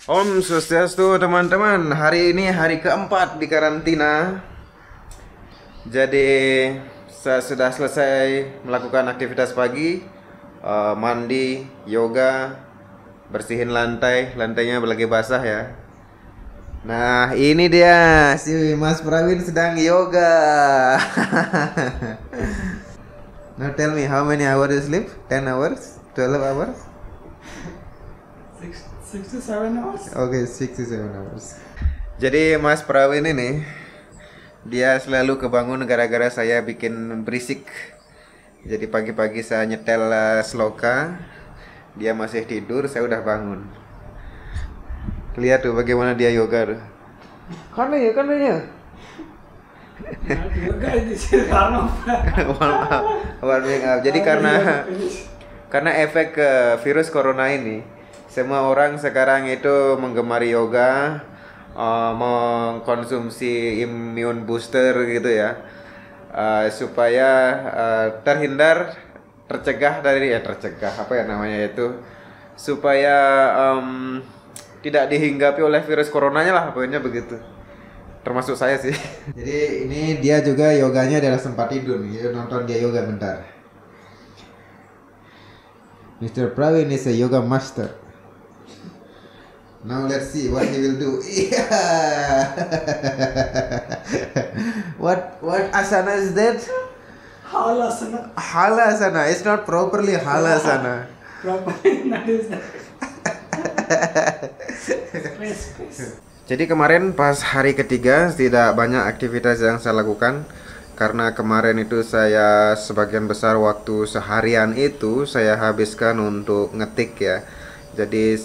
Om Swastiastu teman-teman. Hari ini hari keempat di karantina. Jadi saya sudah selesai melakukan aktivitas pagi, mandi, yoga, bersihin lantai. Lantainya lagi basah ya. Nah ini dia si Mas Prawin sedang yoga. Now tell me how many hours you sleep? 10 hours? 12 hours? 6 to 7 hours. Oke, 6 to 7 hours. Jadi Mas Prawin ini dia selalu kebangun gara-gara saya bikin berisik. Jadi pagi-pagi saya nyetel sloka, dia masih tidur, saya udah bangun. Lihat tuh bagaimana dia yoga tuh. Karena ya. Yoga is warm up. Warming up. Jadi karena efek virus corona ini, semua orang sekarang itu menggemari yoga, mengkonsumsi immune booster gitu ya, supaya tercegah apa ya namanya itu, supaya tidak dihinggapi oleh virus coronanya lah, pokoknya begitu. Termasuk saya sih. Jadi ini dia juga yoganya adalah sempat tidur nih. Nonton dia yoga bentar. Mr. Pravin is a yoga master. Now let's see what he will do. Yeah. What asana is that? Halasana. Halasana. It's not properly halasana. Properly, that is that. Space. Jadi kemarin pas hari ketiga tidak banyak aktivitas yang saya lakukan. Karena kemarin itu saya sebagian besar waktu seharian itu saya habiskan untuk ngetik ya. Jadi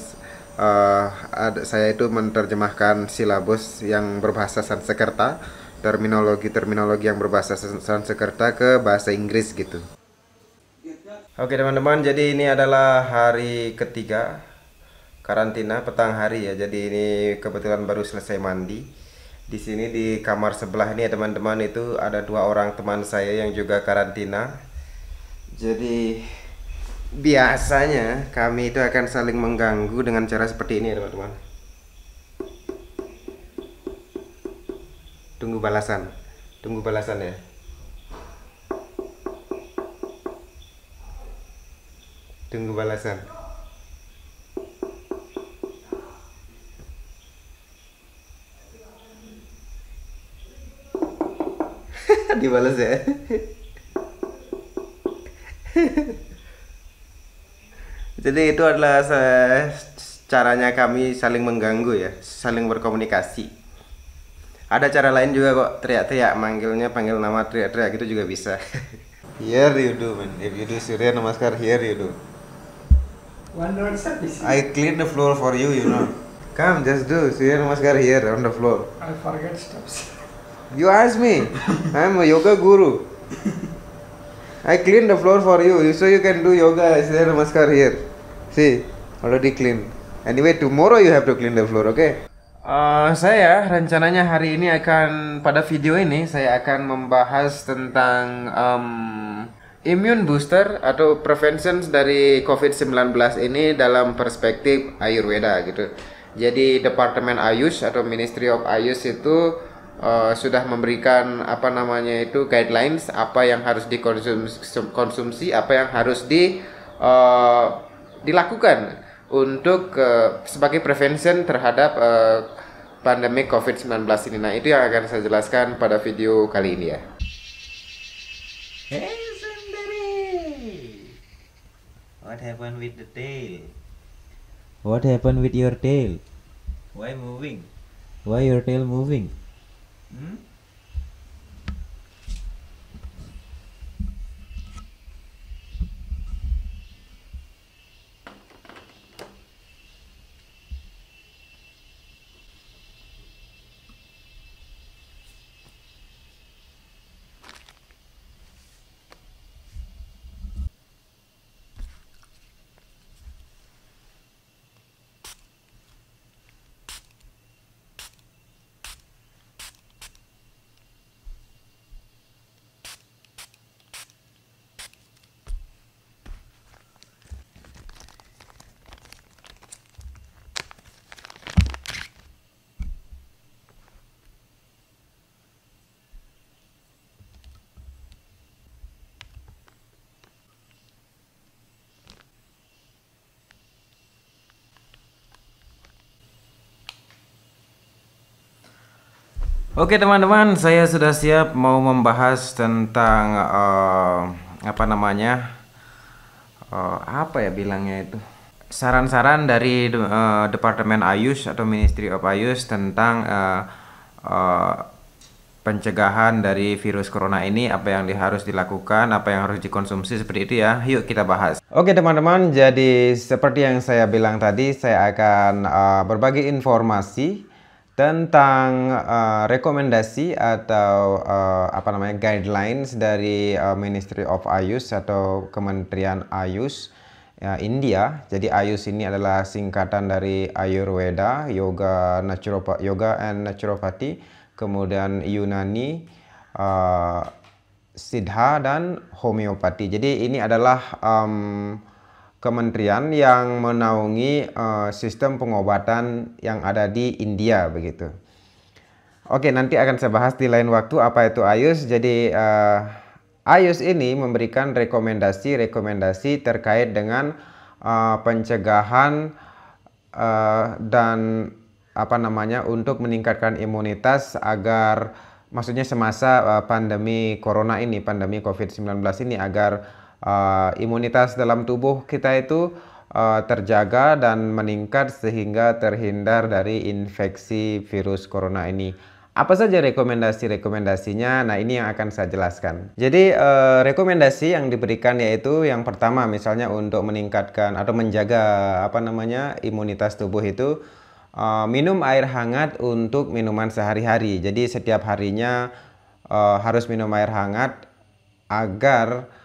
saya itu menerjemahkan silabus yang berbahasa Sanskerta, terminologi yang berbahasa Sanskerta ke bahasa Inggris gitu. Oke teman-teman, jadi ini adalah hari ketiga karantina petang hari ya. Jadi ini kebetulan baru selesai mandi. Di sini di kamar sebelah ini ya teman-teman, itu ada 2 orang teman saya yang juga karantina. Jadi biasanya kami itu akan saling mengganggu dengan cara seperti ini ya teman-teman. Tunggu balasan ya. Tunggu balasan. Dibalas ya. Jadi itu adalah caranya kami saling mengganggu ya, saling berkomunikasi. Ada cara lain juga kok, teriak-teriak, panggil nama, teriak-teriak gitu juga bisa. Here you do man, if you do Surya Namaskar, here you do. One word service. I clean the floor for you, you know. Come, just do Surya Namaskar here on the floor. I forget steps. You ask me, I'm a yoga guru. I clean the floor for you, so you can do yoga Surya Namaskar here. See, already clean. Anyway, tomorrow you have to clean the floor, okay? Saya rencananya hari ini pada video ini saya akan membahas tentang immune booster atau prevention dari COVID-19 ini dalam perspektif Ayurveda gitu. Jadi Departemen Ayush atau Ministry of Ayush itu sudah memberikan guidelines apa yang harus dikonsumsi, apa yang harus dilakukan untuk sebagai prevention terhadap pandemi COVID-19 ini. Nah, itu yang akan saya jelaskan pada video kali ini ya. Hey Sundari, what happened with the tail? What happened with your tail? Why moving? Why your tail moving? Hmm? Oke teman-teman, saya sudah siap mau membahas tentang apa namanya, apa ya bilangnya itu, saran-saran dari Departemen Ayush atau Ministry of Ayush tentang pencegahan dari virus corona ini, apa yang harus dilakukan, apa yang harus dikonsumsi, seperti itu ya. Yuk kita bahas. Oke teman-teman, jadi seperti yang saya bilang tadi, saya akan berbagi informasi tentang rekomendasi atau apa namanya, guidelines dari Ministry of Ayush atau Kementerian Ayush India. Jadi Ayush ini adalah singkatan dari Ayurveda, Yoga and Naturopathy, kemudian Yunani, Siddha, dan Homeopati. Jadi ini adalah kementerian yang menaungi sistem pengobatan yang ada di India begitu. Oke, nanti akan saya bahas di lain waktu apa itu Ayush. Jadi Ayush ini memberikan rekomendasi terkait dengan pencegahan dan apa namanya, untuk meningkatkan imunitas agar, maksudnya semasa pandemi corona ini, pandemi COVID-19 ini, agar imunitas dalam tubuh kita itu terjaga dan meningkat sehingga terhindar dari infeksi virus corona ini. Apa saja rekomendasinya? Nah, ini yang akan saya jelaskan. Jadi rekomendasi yang diberikan yaitu yang pertama, misalnya untuk meningkatkan atau menjaga apa namanya, imunitas tubuh itu, minum air hangat untuk minuman sehari-hari. Jadi setiap harinya harus minum air hangat agar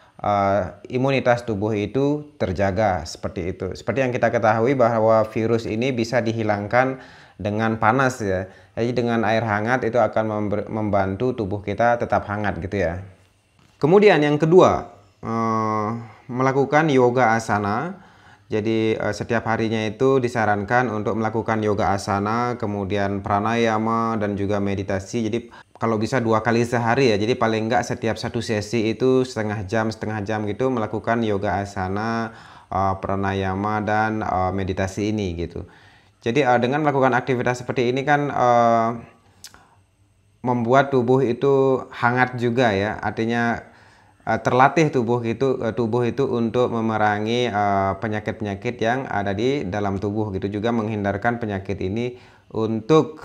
imunitas tubuh itu terjaga, seperti itu. Seperti yang kita ketahui bahwa virus ini bisa dihilangkan dengan panas ya. Jadi dengan air hangat itu akan membantu tubuh kita tetap hangat gitu ya. Kemudian yang kedua, melakukan yoga asana. Jadi setiap harinya itu disarankan untuk melakukan yoga asana, kemudian pranayama, dan juga meditasi. Jadi kalau bisa 2 kali sehari ya. Jadi paling enggak setiap satu sesi itu setengah jam gitu melakukan yoga asana, pranayama, dan meditasi ini gitu. Jadi dengan melakukan aktivitas seperti ini kan membuat tubuh itu hangat juga ya. Artinya terlatih tubuh itu untuk memerangi penyakit-penyakit yang ada di dalam tubuh gitu, juga menghindarkan penyakit ini untuk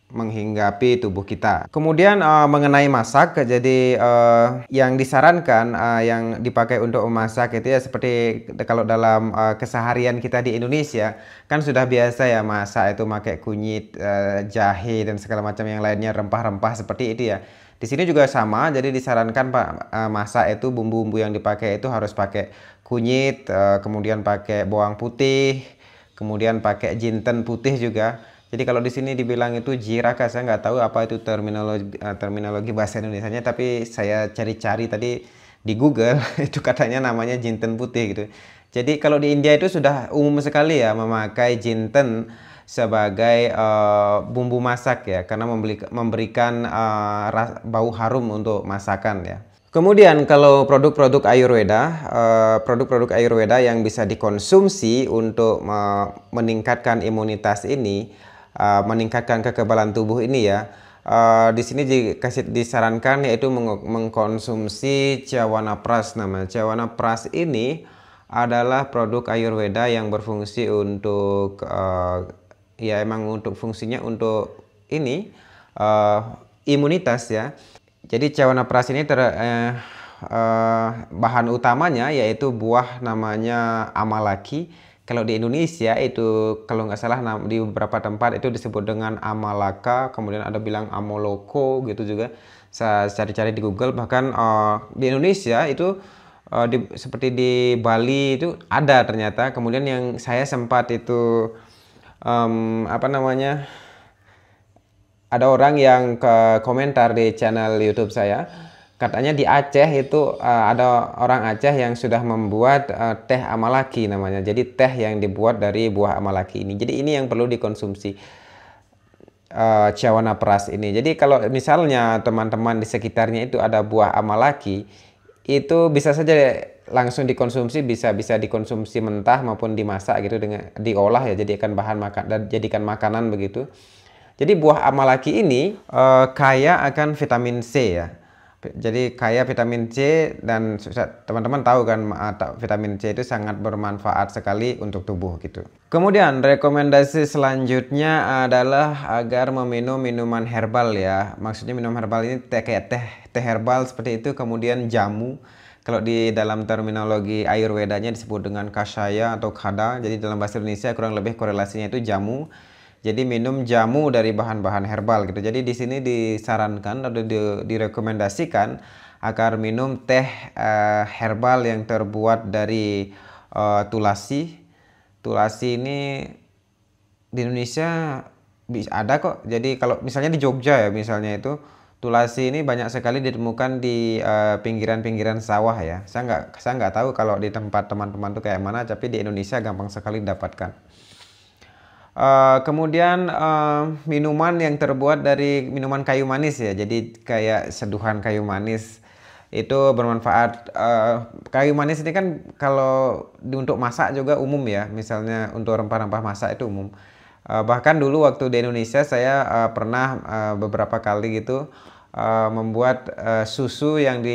menghinggapi tubuh kita. Kemudian mengenai masak, jadi yang disarankan yang dipakai untuk memasak itu ya, seperti kalau dalam keseharian kita di Indonesia kan sudah biasa ya masak itu pakai kunyit, jahe, dan segala macam yang lainnya, rempah-rempah seperti itu ya. Di sini juga sama, jadi disarankan masak itu bumbu-bumbu yang dipakai itu harus pakai kunyit, kemudian pakai bawang putih, kemudian pakai jinten putih juga. Jadi kalau di sini dibilang itu jiraka, saya nggak tahu apa itu terminologi bahasa Indonesianya, tapi saya cari-cari tadi di Google itu katanya namanya jinten putih gitu. Jadi kalau di India itu sudah umum sekali ya memakai jinten sebagai bumbu masak ya, karena memberikan bau harum untuk masakan ya. Kemudian kalau produk-produk Ayurveda yang bisa dikonsumsi untuk meningkatkan imunitas ini, meningkatkan kekebalan tubuh ini ya, di sini disarankan yaitu mengkonsumsi Chyawanprash namanya. Chyawanprash ini adalah produk Ayurveda yang berfungsi untuk ya emang untuk fungsinya untuk ini imunitas ya. Jadi Chyawanprash ini bahan utamanya yaitu buah namanya Amalaki. Kalau di Indonesia itu kalau nggak salah di beberapa tempat itu disebut dengan Amalaka, kemudian ada bilang Amoloko gitu juga. Saya cari-cari di Google, bahkan di Indonesia itu seperti di Bali itu ada ternyata. Kemudian yang saya sempat itu apa namanya, ada orang yang ke komentar di channel YouTube saya, katanya di Aceh itu ada orang Aceh yang sudah membuat teh Amalaki namanya. Jadi teh yang dibuat dari buah Amalaki ini. Jadi ini yang perlu dikonsumsi, Chyawanprash ini. Jadi kalau misalnya teman-teman di sekitarnya itu ada buah Amalaki, itu bisa saja langsung dikonsumsi, bisa dikonsumsi mentah maupun dimasak gitu, dengan diolah ya, jadikan bahan makan dan jadikan makanan begitu. Jadi buah Amalaki ini kaya akan vitamin C ya. Jadi kaya vitamin C, dan teman-teman tahu kan vitamin C itu sangat bermanfaat sekali untuk tubuh gitu. Kemudian rekomendasi selanjutnya adalah agar meminum minuman herbal ya. Maksudnya minum herbal ini kayak teh herbal seperti itu, kemudian jamu. Kalau di dalam terminologi Ayurvedanya disebut dengan kashaya atau kada. Jadi dalam bahasa Indonesia kurang lebih korelasinya itu jamu. Jadi minum jamu dari bahan-bahan herbal gitu. Jadi di sini disarankan atau direkomendasikan agar minum teh herbal yang terbuat dari tulasi. Tulasi ini di Indonesia ada kok. Jadi kalau misalnya di Jogja ya, misalnya itu tulasi ini banyak sekali ditemukan di pinggiran-pinggiran sawah ya. Saya nggak tahu kalau di tempat teman-teman tuh kayak mana, tapi di Indonesia gampang sekali didapatkan. Kemudian minuman yang terbuat dari minuman kayu manis ya, jadi kayak seduhan kayu manis itu bermanfaat. Kayu manis ini kan kalau untuk masak juga umum ya, misalnya untuk rempah-rempah masak itu umum. Bahkan dulu waktu di Indonesia saya pernah beberapa kali gitu membuat susu yang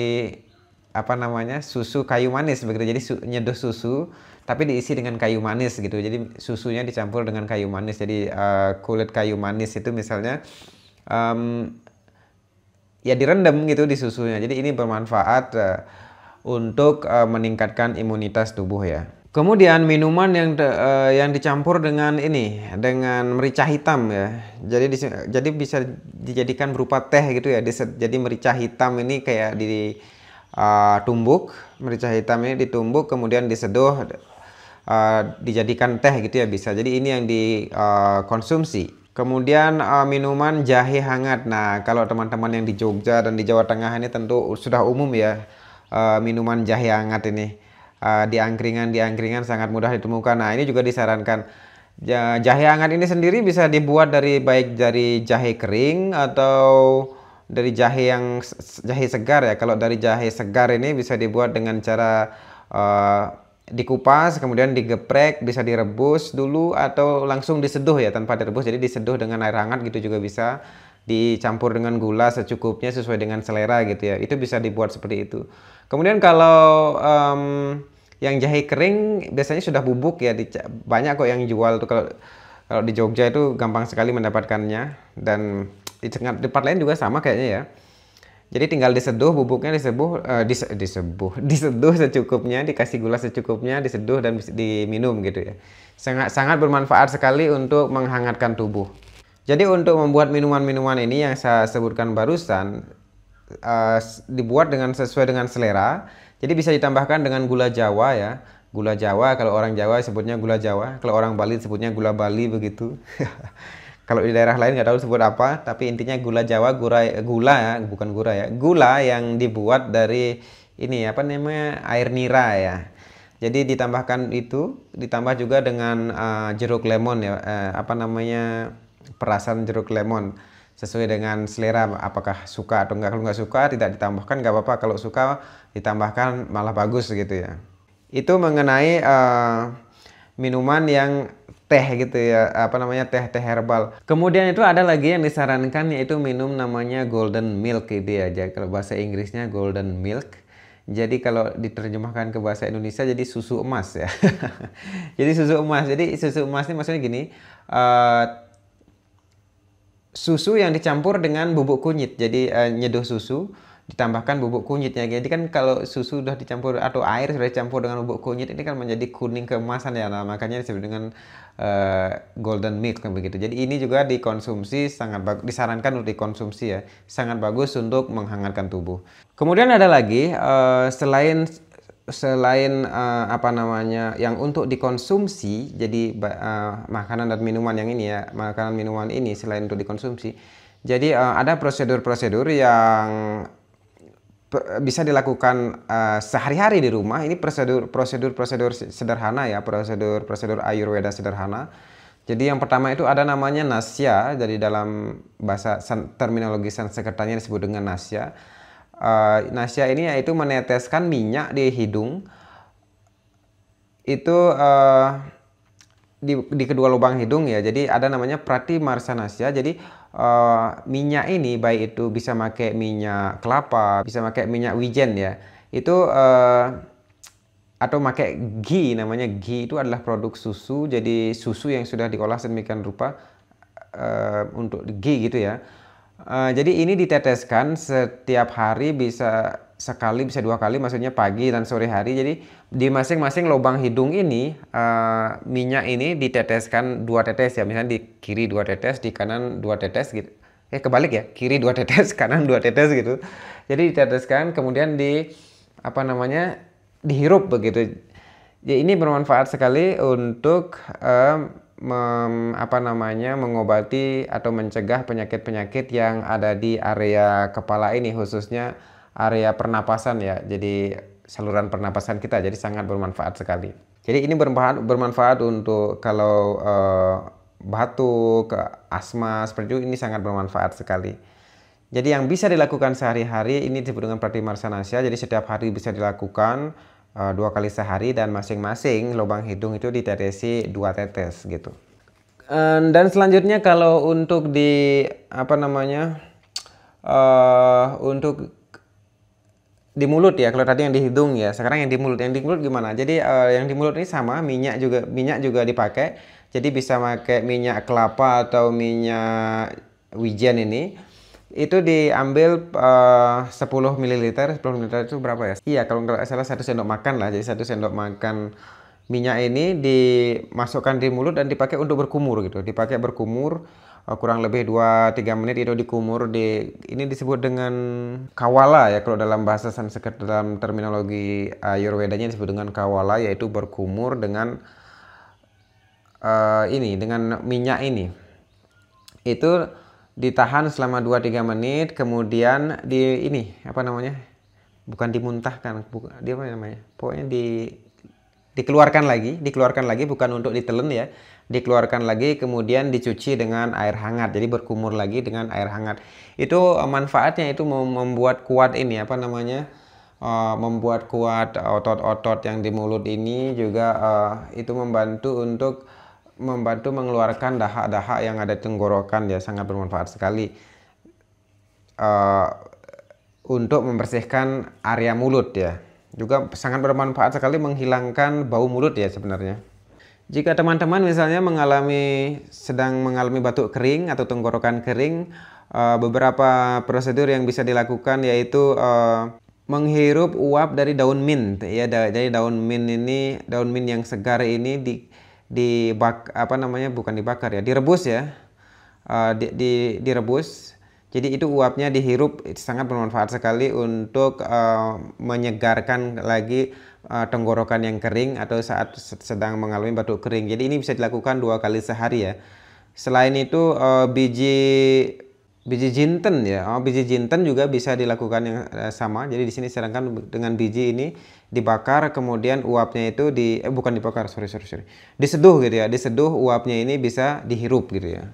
susu kayu manis begitu. Jadi nyeduh susu tapi diisi dengan kayu manis gitu. Jadi susunya dicampur dengan kayu manis. Jadi kulit kayu manis itu misalnya ya direndam gitu di susunya. Jadi ini bermanfaat untuk meningkatkan imunitas tubuh ya. Kemudian minuman yang dicampur dengan dengan merica hitam ya. Jadi bisa dijadikan berupa teh gitu ya. Jadi merica hitam ini kayak ditumbuk, merica hitam ini ditumbuk kemudian diseduh, dijadikan teh gitu ya bisa. Jadi ini yang dikonsumsi. Kemudian minuman jahe hangat. Nah, kalau teman-teman yang di Jogja dan di Jawa Tengah ini tentu sudah umum ya minuman jahe hangat ini. Di angkringan sangat mudah ditemukan. Nah, ini juga disarankan. Jahe hangat ini sendiri bisa dibuat baik dari jahe kering atau dari jahe segar ya. Kalau dari jahe segar ini bisa dibuat dengan cara dikupas, kemudian digeprek, bisa direbus dulu atau langsung diseduh ya tanpa direbus. Jadi diseduh dengan air hangat gitu juga bisa. Dicampur dengan gula secukupnya sesuai dengan selera gitu ya. Itu bisa dibuat seperti itu. Kemudian kalau yang jahe kering biasanya sudah bubuk ya. Banyak kok yang jual tuh. Kalau di Jogja itu gampang sekali mendapatkannya, dan di tempat lain juga sama kayaknya ya. Jadi tinggal diseduh, bubuknya diseduh secukupnya, dikasih gula secukupnya, diseduh dan diminum gitu ya. Sangat bermanfaat sekali untuk menghangatkan tubuh. Jadi untuk membuat minuman-minuman ini yang saya sebutkan barusan dibuat sesuai dengan selera. Jadi bisa ditambahkan dengan gula Jawa ya. Gula Jawa, kalau orang Jawa sebutnya gula Jawa, kalau orang Bali sebutnya gula Bali begitu. Kalau di daerah lain nggak tahu sebut apa, tapi intinya gula Jawa, gula ya, bukan gula ya. Gula yang dibuat dari air nira ya. Jadi ditambahkan itu, ditambah juga dengan jeruk lemon ya, perasan jeruk lemon sesuai dengan selera, apakah suka atau enggak. Kalau nggak suka tidak ditambahkan nggak apa-apa, kalau suka ditambahkan malah bagus gitu ya. Itu mengenai minuman yang teh gitu ya, teh herbal. Kemudian itu ada lagi yang disarankan, yaitu minum namanya golden milk gitu ya. Jadi kalau bahasa Inggrisnya golden milk. Jadi kalau diterjemahkan ke bahasa Indonesia jadi susu emas ya. Jadi susu emas. Jadi susu emas ini maksudnya gini, susu yang dicampur dengan bubuk kunyit. Jadi nyeduh susu ditambahkan bubuk kunyitnya. Jadi kan kalau susu sudah dicampur atau air sudah dicampur dengan bubuk kunyit ini kan menjadi kuning keemasan ya. Nah, makanya disebut dengan golden milk begitu. Jadi ini juga dikonsumsi, disarankan untuk dikonsumsi ya. Sangat bagus untuk menghangatkan tubuh. Kemudian ada lagi selain yang untuk dikonsumsi, jadi makanan dan minuman yang ini ya, makanan minuman ini selain untuk dikonsumsi. Jadi ada prosedur-prosedur yang bisa dilakukan sehari-hari di rumah. Ini prosedur sederhana ya, prosedur Ayurveda sederhana. Jadi yang pertama itu ada namanya nasya. Jadi dalam bahasa terminologi Sanskertanya disebut dengan nasya. Nasya ini yaitu meneteskan minyak di hidung. Itu di kedua lubang hidung ya. Jadi ada namanya Pratimarsanasya. Jadi minyak ini baik itu bisa pakai minyak kelapa, bisa pakai minyak wijen ya. Itu atau pakai ghee, namanya ghee itu adalah produk susu. Jadi susu yang sudah diolah sedemikian rupa untuk ghee gitu ya. Jadi ini diteteskan setiap hari, bisa sekali, bisa 2 kali, maksudnya pagi dan sore hari. Jadi di masing-masing lubang hidung ini minyak ini diteteskan 2 tetes ya, misalnya di kiri 2 tetes, di kanan 2 tetes gitu. Kebalik ya, kiri 2 tetes, kanan 2 tetes gitu. Jadi diteteskan kemudian dihirup begitu. Jadi ini bermanfaat sekali untuk mengobati atau mencegah penyakit-penyakit yang ada di area kepala ini, khususnya area pernapasan ya. Jadi saluran pernapasan kita, jadi sangat bermanfaat sekali. Jadi ini bermanfaat untuk kalau batuk, asma seperti itu, ini sangat bermanfaat sekali. Jadi yang bisa dilakukan sehari-hari ini disebut dengan Pratimarsanasya. Jadi setiap hari bisa dilakukan 2 kali sehari, dan masing-masing lubang hidung itu ditetesi 2 tetes gitu. Dan selanjutnya kalau untuk untuk di mulut ya, kalau tadi yang di hidung ya, sekarang yang di mulut. Yang di mulut gimana? Jadi yang di mulut ini sama, minyak juga dipakai. Jadi bisa pakai minyak kelapa atau minyak wijen ini. Itu diambil 10 ml. 10 ml itu berapa ya? Iya, kalau nggak salah 1 sendok makan lah. Jadi 1 sendok makan minyak ini dimasukkan di mulut dan dipakai untuk berkumur gitu. Dipakai berkumur kurang lebih 2-3 menit itu dikumur. Ini disebut dengan kawala ya, kalau dalam bahasa Sanskrit, dalam terminologi Ayurvedanya disebut dengan kawala, yaitu berkumur dengan dengan minyak ini. Itu ditahan selama 2-3 menit, kemudian bukan dimuntahkan, pokoknya dikeluarkan lagi, bukan untuk ditelen ya, dikeluarkan lagi, kemudian dicuci dengan air hangat, jadi berkumur lagi dengan air hangat. Itu manfaatnya itu membuat kuat membuat kuat otot-otot yang di mulut ini, juga itu membantu mengeluarkan dahak-dahak yang ada di tenggorokan ya, sangat bermanfaat sekali untuk membersihkan area mulut ya. Juga sangat bermanfaat sekali menghilangkan bau mulut ya sebenarnya. Jika teman-teman misalnya sedang mengalami batuk kering atau tenggorokan kering, beberapa prosedur yang bisa dilakukan yaitu menghirup uap dari daun mint ya. Jadi daun mint yang segar ini direbus ya, direbus. Jadi itu uapnya dihirup, sangat bermanfaat sekali untuk menyegarkan lagi tenggorokan yang kering atau saat sedang mengalami batuk kering. Jadi ini bisa dilakukan 2 kali sehari ya. Selain itu biji jinten ya, biji jinten juga bisa dilakukan yang sama. Jadi di sini sedangkan dengan biji ini dibakar, kemudian uapnya itu bukan dibakar, diseduh gitu ya. Diseduh, uapnya ini bisa dihirup gitu ya.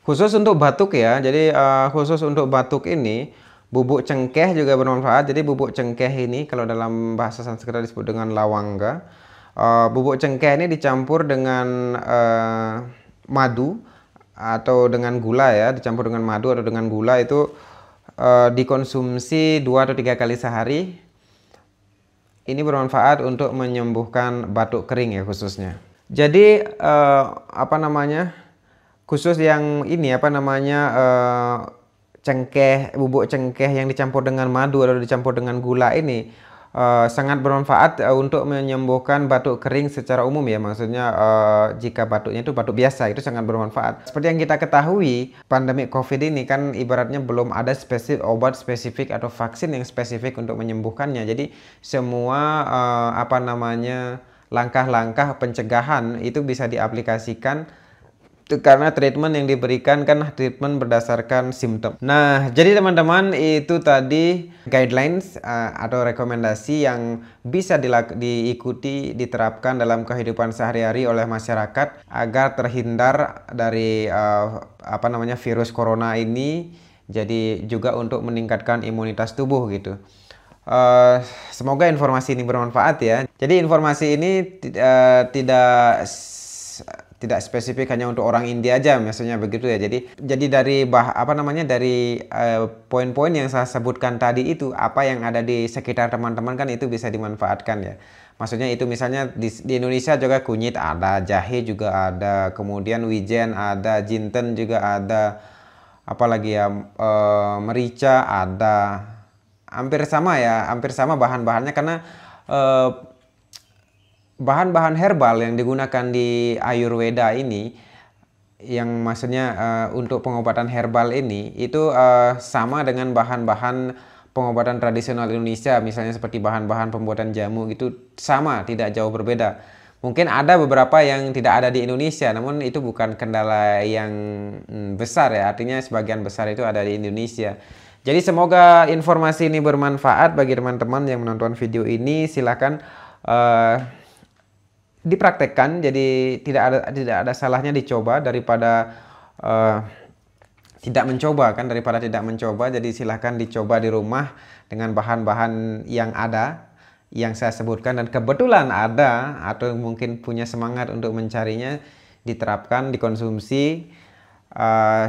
Khusus untuk batuk ya, jadi khusus untuk batuk ini bubuk cengkeh juga bermanfaat. Jadi bubuk cengkeh ini kalau dalam bahasa Sanskrit disebut dengan lawangga. Bubuk cengkeh ini dicampur dengan madu atau dengan gula ya, dicampur dengan madu atau dengan gula, itu dikonsumsi 2 atau 3 kali sehari. Ini bermanfaat untuk menyembuhkan batuk kering ya khususnya. Jadi khusus yang ini bubuk cengkeh yang dicampur dengan madu atau dicampur dengan gula ini sangat bermanfaat untuk menyembuhkan batuk kering secara umum ya. Maksudnya jika batuknya itu batuk biasa, itu sangat bermanfaat. Seperti yang kita ketahui, pandemi COVID ini kan ibaratnya belum ada obat spesifik atau vaksin yang spesifik untuk menyembuhkannya. Jadi semua langkah-langkah pencegahan itu bisa diaplikasikan, karena treatment yang diberikan kan treatment berdasarkan simptom. Nah, jadi teman-teman, itu tadi guidelines atau rekomendasi yang bisa diikuti, diterapkan dalam kehidupan sehari-hari oleh masyarakat agar terhindar dari virus corona ini. Jadi juga untuk meningkatkan imunitas tubuh gitu. Semoga informasi ini bermanfaat ya. Jadi informasi ini tidak spesifik hanya untuk orang India aja, maksudnya begitu ya. Jadi dari dari poin-poin yang saya sebutkan tadi itu, apa yang ada di sekitar teman-teman kan itu bisa dimanfaatkan ya. Maksudnya itu misalnya di Indonesia juga kunyit ada, jahe juga ada, kemudian wijen ada, jinten juga ada, apalagi ya, merica ada. Hampir sama ya, hampir sama bahan-bahannya karena bahan-bahan herbal yang digunakan di Ayurveda ini, yang maksudnya untuk pengobatan herbal ini itu sama dengan bahan-bahan pengobatan tradisional Indonesia, misalnya seperti bahan-bahan pembuatan jamu gitu, sama, tidak jauh berbeda. Mungkin ada beberapa yang tidak ada di Indonesia, namun itu bukan kendala yang besar ya, artinya sebagian besar itu ada di Indonesia. Jadi semoga informasi ini bermanfaat bagi teman-teman yang menonton video ini. Silakan dipraktekkan, jadi tidak ada salahnya dicoba daripada tidak mencoba kan, daripada tidak mencoba. Jadi silahkan dicoba di rumah dengan bahan-bahan yang ada, yang saya sebutkan, dan kebetulan ada atau mungkin punya semangat untuk mencarinya, diterapkan, dikonsumsi.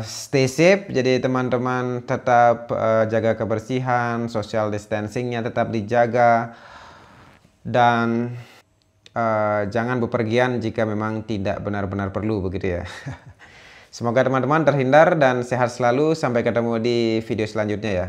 Stay safe, jadi teman-teman tetap jaga kebersihan, social distancingnya tetap dijaga, dan jangan bepergian jika memang tidak benar-benar perlu, begitu ya. Semoga teman-teman terhindar dan sehat selalu. Sampai ketemu di video selanjutnya ya.